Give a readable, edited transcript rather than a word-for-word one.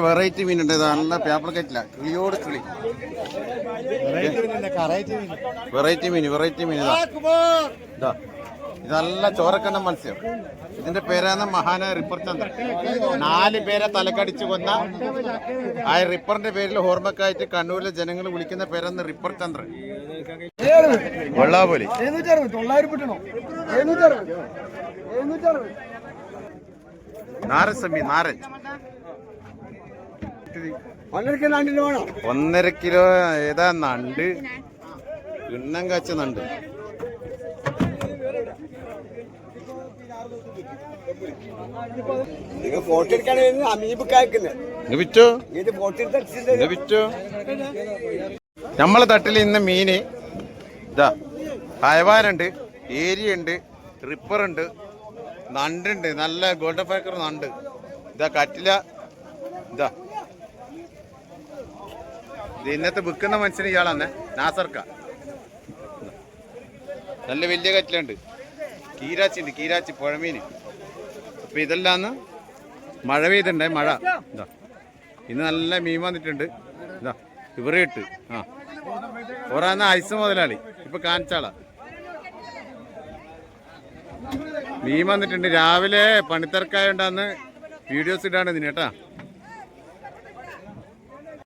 Variety മീനുണ്ട്. നല്ല paper കറ്റില്ല, കിളിയോട് കിളി. വെറൈറ്റി മീൻ ഇതാ. ഇത് നല്ല ചോരക്കണ്ണ മത്സ്യം. ഇതിന്റെ പേരാണ് മഹാനായ റിപ്പർ ചന്ദ്രൻ. 4 പേരെ തലക്കടിച്ചു കൊന്ന ആ റിപ്പറിന്റെ പേരിൽ ഓർമ്മക്കായിട്ട് കണ്ണൂരിലെ ജനങ്ങൾ വിളിക്കുന്ന പേരാണ് റിപ്പർ ചന്ദ്രൻ. വെള്ളാപോലി നാരസമി നാരൻ 1.5 കിലോ. ഏതാ നണ്ട്, കിണ്ണം കാച്ച നണ്ട്. നമ്മളെ തട്ടിൽ ഇന്ന് മീന് ഇതാ. ഹയവാനുണ്ട്, ഏരിയുണ്ട്, റിപ്പറുണ്ട്, നണ്ടുണ്ട്. നല്ല ഗോൾഡൻ ഫാക്കർ നണ്ട്. ഇതാ കറ്റില. ഇതാ ഇന്നത്തെ വിൽക്കുന്ന മനുഷ്യന് ഇയാളാണ് നാസർക്ക. നല്ല വലിയ കറ്റിലുണ്ട്. കീരാച്ചി ഉണ്ട്, കീരാച്ചി പുഴമീൻ. അപ്പൊ ഇതെല്ലാന്ന് മഴ പെയ്തിട്ടുണ്ടേ. മഴ ഇതാ ഇന്ന് നല്ല മീൻ വന്നിട്ടുണ്ട്. ഇതാ ഇവരെ ഇട്ട് ഒരാന്ന് ഐസ് മുതലാളി ഇപ്പൊ കാണിച്ചാളാ. മീൻ വന്നിട്ടുണ്ട്. രാവിലെ പണിത്തിരക്കായോണ്ടാന്ന് വീഡിയോസ് ഇടാണ് ഇതിന് കേട്ടാ.